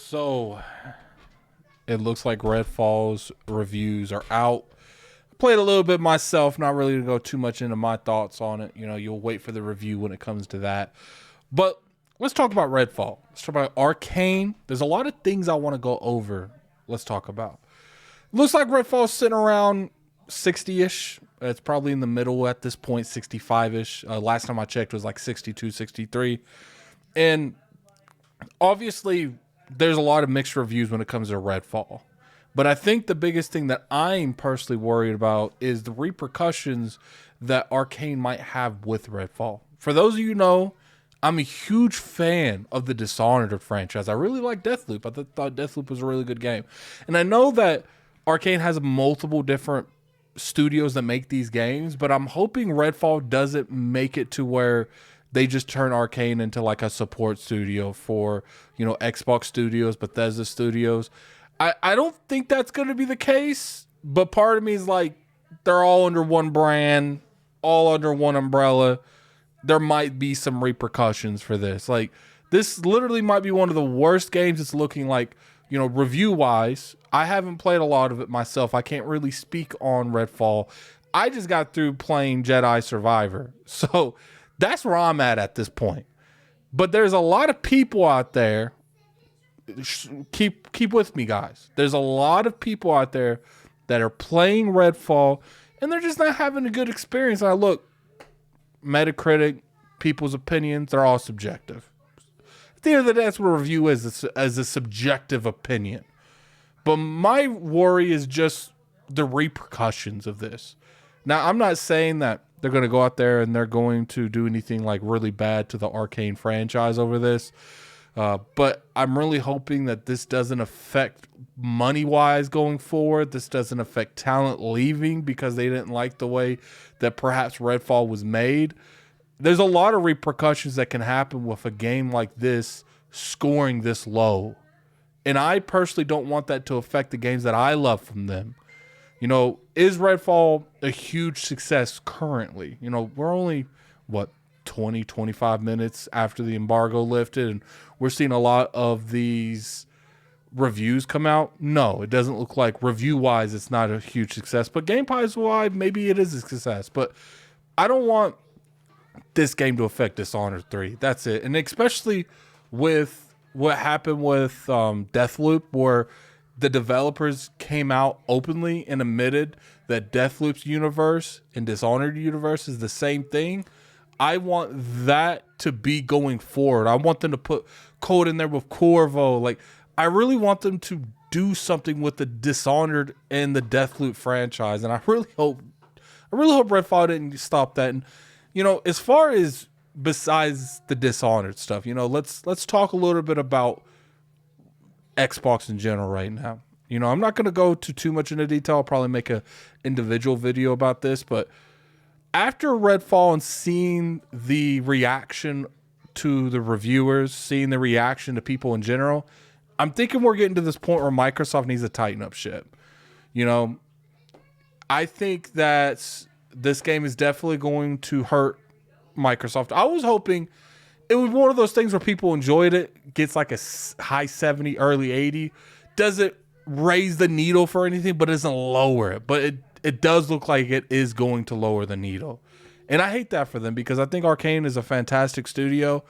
So it looks like Redfall's reviews are out. Played a little bit myself, not really to go too much into my thoughts on it. You know, you'll wait for the review when it comes to that. But let's talk about Redfall. Let's talk about Arkane. There's a lot of things I want to go over. Let's talk about. Looks like Redfall's sitting around 60-ish. It's probably in the middle at this point, 65-ish. Last time I checked was like 62, 63. And obviously, there's a lot of mixed reviews when it comes to Redfall. But I think the biggest thing that I'm personally worried about is the repercussions that Arkane might have with Redfall. For those of you who know, I'm a huge fan of the Dishonored franchise. I really like Deathloop. I thought Deathloop was a really good game. And I know that Arkane has multiple different studios that make these games, but I'm hoping Redfall doesn't make it to where they just turn Arkane into like a support studio for, you know, Xbox studios, Bethesda studios. I don't think that's going to be the case, but part of me is like, they're all under one brand, all under one umbrella. There might be some repercussions for this. Like, this literally might be one of the worst games it's looking like, you know, review-wise. I haven't played a lot of it myself. I can't really speak on Redfall. I just got through playing Jedi Survivor. So that's where I'm at this point. But there's a lot of people out there. Keep with me, guys. There's a lot of people out there that are playing Redfall, and they're just not having a good experience. And I look, Metacritic, people's opinions, they're all subjective. At the end of the day, that's what a review is, as a subjective opinion. But my worry is just the repercussions of this. Now, I'm not saying that they're going to go out there and they're going to do anything like really bad to the Arkane franchise over this. But I'm really hoping that this doesn't affect money-wise going forward. This doesn't affect talent leaving because they didn't like the way that perhaps Redfall was made. There's a lot of repercussions that can happen with a game like this scoring this low. And I personally don't want that to affect the games that I love from them. You know, is Redfall a huge success currently? You know, we're only, 20, 25 minutes after the embargo lifted, and we're seeing a lot of these reviews come out. No, it doesn't look like review-wise it's not a huge success, but gameplay-wise, maybe it is a success. But I don't want this game to affect Dishonored 3. That's it. And especially with what happened with Deathloop, where the developers came out openly and admitted that Deathloop's universe and Dishonored universe is the same thing. I want that to be going forward. I want them to put code in there with Corvo. Like, I really want them to do something with the Dishonored and the Deathloop franchise. And I really hope Redfall didn't stop that. And, you know, as far as besides the Dishonored stuff, you know, let's talk a little bit about Xbox in general right now. You know, I'm not going to go too much into detail. I'll probably make a individual video about this, but after Redfall and seeing the reaction to the reviewers, seeing the reaction to people in general, I'm thinking we're getting to this point where Microsoft needs to tighten up shit. You know, I think that this game is definitely going to hurt Microsoft. I was hoping it was one of those things where people enjoyed it, gets like a high 70, early 80. Doesn't raise the needle for anything, but doesn't lower it. But it does look like it is going to lower the needle. And I hate that for them because I think Arkane is a fantastic studio.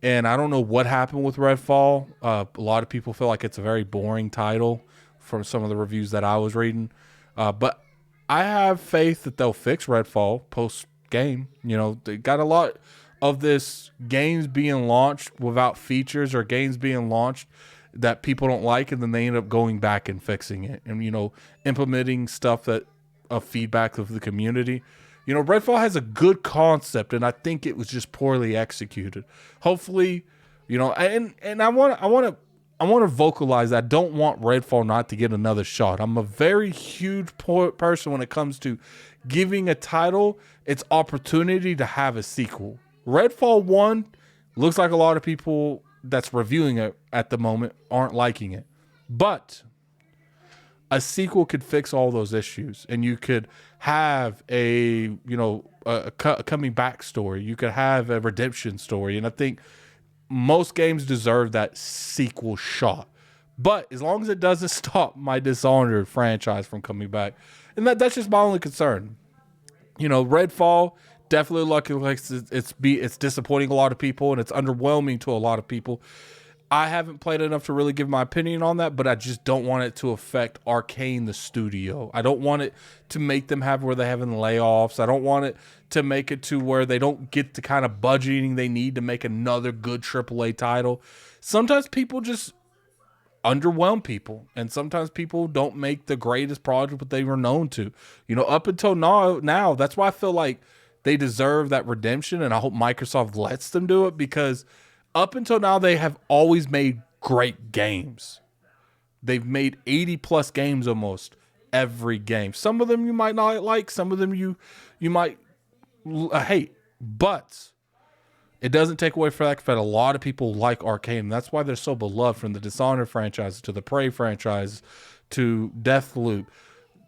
And I don't know what happened with Redfall. A lot of people feel like it's a very boring title from some of the reviews that I was reading. But I have faith that they'll fix Redfall post-game. You know, they got a lot of this games being launched without features or games being launched that people don't like, and then they end up going back and fixing it and, you know, implementing stuff that of feedback of the community. You know, Redfall has a good concept, and I think it was just poorly executed. Hopefully, you know, and I want to vocalize that I don't want Redfall not to get another shot. I'm a very huge person when it comes to giving a title its opportunity to have a sequel. Redfall 1 looks like a lot of people that's reviewing it at the moment aren't liking it. But a sequel could fix all those issues, and you could have a coming back story. You could have a redemption story, and I think most games deserve that sequel shot. But as long as it doesn't stop my Dishonored franchise from coming back, and that's just my only concern. You know, Redfall definitely like it's disappointing a lot of people and it's underwhelming to a lot of people. I haven't played enough to really give my opinion on that, but I just don't want it to affect Arkane, the studio. I don't want it to make them have where they're having layoffs. I don't want it to make it to where they don't get the kind of budgeting they need to make another good AAA title. Sometimes people just underwhelm people, and sometimes people don't make the greatest project that they were known to. You know, up until now, that's why I feel like they deserve that redemption, and I hope Microsoft lets them do it, because up until now, they have always made great games. They've made 80 plus games almost every game. Some of them you might not like, some of them you might hate, but it doesn't take away from the fact that a lot of people like Arkane, and that's why they're so beloved, from the Dishonored franchise to the Prey franchise to Deathloop.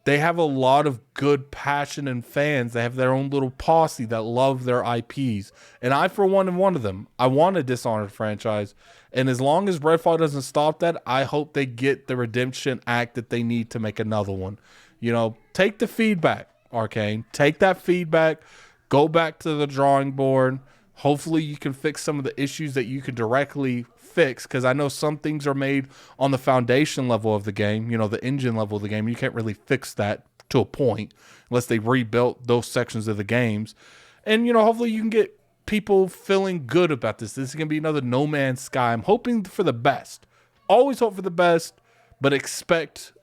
They have a lot of good passion and fans. They have their own little posse that love their IPs. And I, for one, am one of them. I want a Dishonored franchise. And as long as Redfall doesn't stop that, I hope they get the redemption act that they need to make another one. You know, take the feedback, Arkane. Take that feedback. Go back to the drawing board. Hopefully you can fix some of the issues that you can directly fix, because I know some things are made on the foundation level of the game, you know, the engine level of the game. You can't really fix that to a point unless they rebuilt those sections of the games. And, you know, hopefully you can get people feeling good about this. This is going to be another No Man's Sky. I'm hoping for the best. Always hope for the best, but expect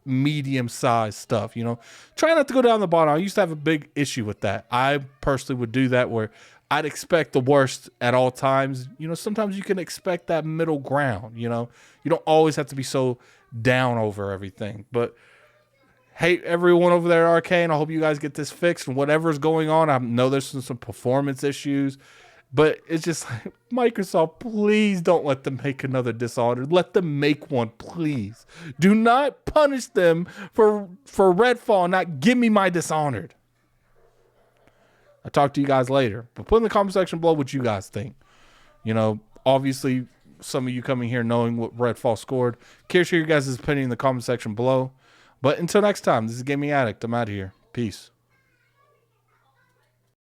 medium-sized stuff, you know. Try not to go down the bottom. I used to have a big issue with that. I personally would do that, where I'd expect the worst at all times. You know, sometimes you can expect that middle ground, you know. You don't always have to be so down over everything. But hey, everyone over there at Arkane, I hope you guys get this fixed. And whatever's going on, I know there's some performance issues. But it's just like, Microsoft, please don't let them make another Dishonored. Let them make one, please. Do not punish them for Redfall and not give me my Dishonored. I'll talk to you guys later. But put in the comment section below what you guys think. You know, obviously, some of you coming here knowing what Redfall scored. Curious to hear your guys' opinion in the comment section below. But until next time, this is Gaming Addict. I'm out of here. Peace.